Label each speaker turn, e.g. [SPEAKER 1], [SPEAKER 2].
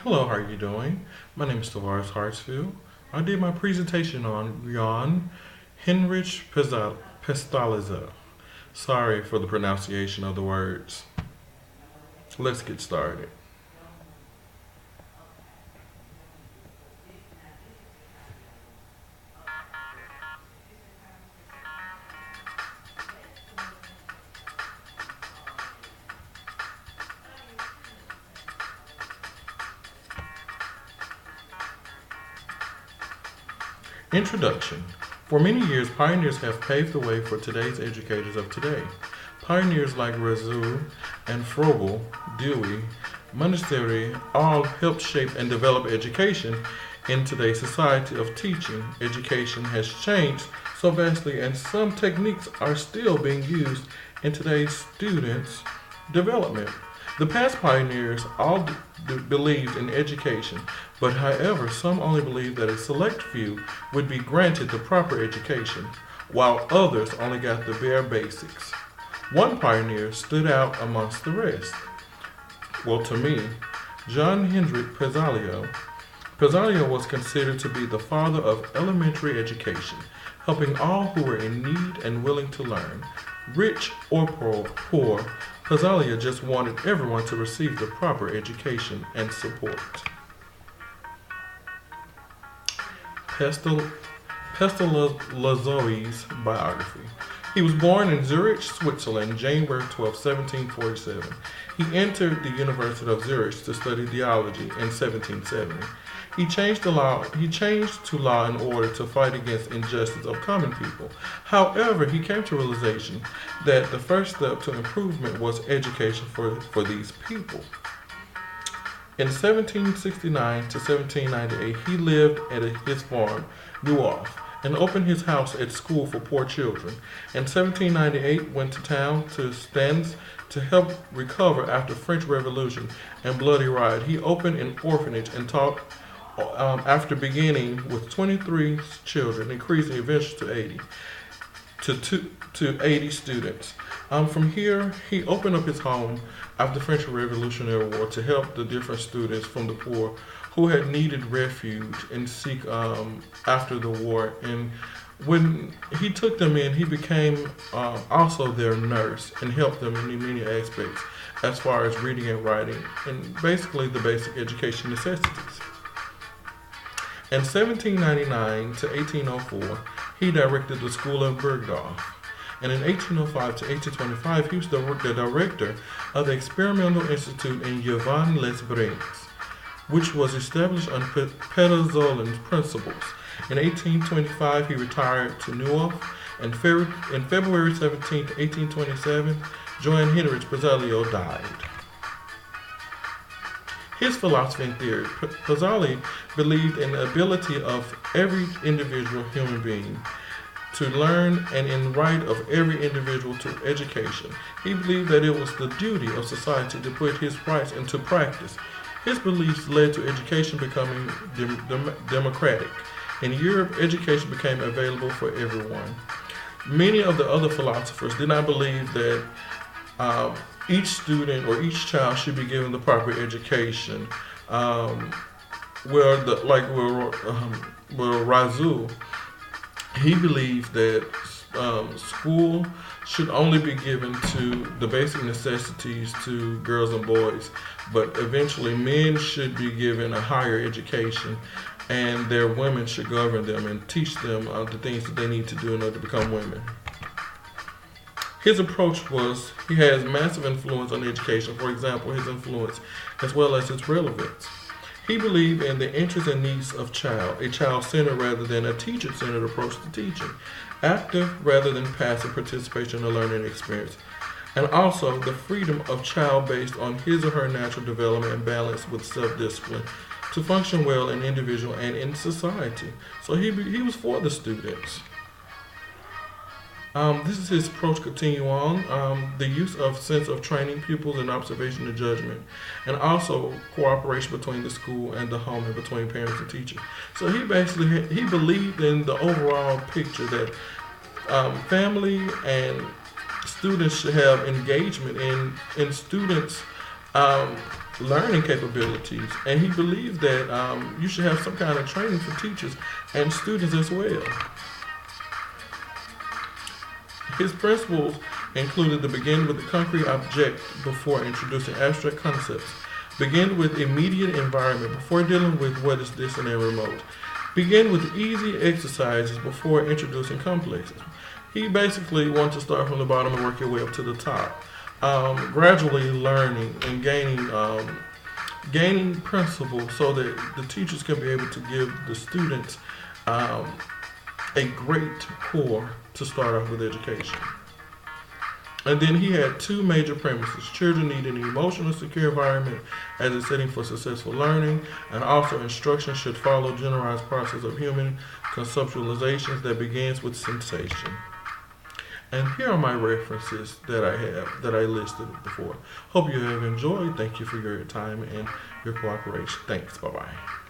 [SPEAKER 1] Hello, how are you doing? My name is Tavares Hartsfield. I did my presentation on Johann Heinrich Pestalozzi. Sorry for the pronunciation of the words. Let's get started. Introduction. For many years, pioneers have paved the way for today's educators of today. Pioneers like Razu and Froebel, Dewey, Monastery all helped shape and develop education in today's society of teaching. Education has changed so vastly, and some techniques are still being used in today's students' development. The past pioneers all believed in education, but however, some only believed that a select few would be granted the proper education, while others only got the bare basics. One pioneer stood out amongst the rest. Well, to me, John Hendrik Pezzalio. Pezzalio was considered to be the father of elementary education, helping all who were in need and willing to learn. Rich or poor, Pezzalio just wanted everyone to receive the proper education and support. Pestal, Pestalozzi's biography. He was born in Zurich, Switzerland, January 12, 1747. He entered the University of Zurich to study theology in 1770. He changed to law in order to fight against injustice of common people. However, he came to realization that the first step to improvement was education for these people. In 1769 to 1798, he lived at his farm, Neuhof, and opened his house at school for poor children. In 1798, went to town to Stans to help recover after French Revolution and bloody riot. He opened an orphanage and taught after beginning with 23 children, increasing eventually to 80 to 80 students. From here, he opened up his home after the French Revolutionary War to help the different students from the poor who had needed refuge and seek after the war. And when he took them in, he became also their nurse and helped them in many aspects as far as reading and writing and basically the basic education necessities. In 1799 to 1804, he directed the school of Bergdorf. And in 1805 to 1825, he was the director of the Experimental Institute in Johann les Brinks, which was established on Peterzolin's principles. In 1825, he retired to Neuhof, and in February 17, 1827, Johann Heinrich Pezzalio died. His philosophy and theory. Pezzali believed in the ability of every individual human being to learn and in right of every individual to education. He believed that it was the duty of society to put his rights into practice. His beliefs led to education becoming democratic. In Europe, education became available for everyone. Many of the other philosophers did not believe that each student or each child should be given the proper education. Where Razu, he believed that school should only be given to the basic necessities to girls and boys, but eventually men should be given a higher education, and their women should govern them and teach them the things that they need to do in order to become women. His approach was he has massive influence on education, for example, his influence as well as its relevance. He believed in the interests and needs of a child-centered rather than a teacher-centered approach to teaching, active rather than passive participation in the learning experience, and also the freedom of child based on his or her natural development and balance with self-discipline to function well in individual and in society. So he was for the students. This is his approach continue on. The use of sense of training pupils and observation and judgment, and also cooperation between the school and the home and between parents and teachers. So he believed in the overall picture that family and students should have engagement in students' learning capabilities, and he believed that you should have some kind of training for teachers and students as well. His principles included to begin with the concrete object before introducing abstract concepts, begin with immediate environment before dealing with what is distant and remote, begin with easy exercises before introducing complexes. He basically wanted to start from the bottom and work your way up to the top, gradually learning and gaining principles so that the teachers can be able to give the students a great core to start off with education. And then he had two major premises. Children need an emotionally secure environment as a setting for successful learning, and also instruction should follow generalized process of human conceptualizations that begins with sensation. And here are my references that I listed before. Hope you have enjoyed. Thank you for your time and your cooperation. Thanks. Bye-bye.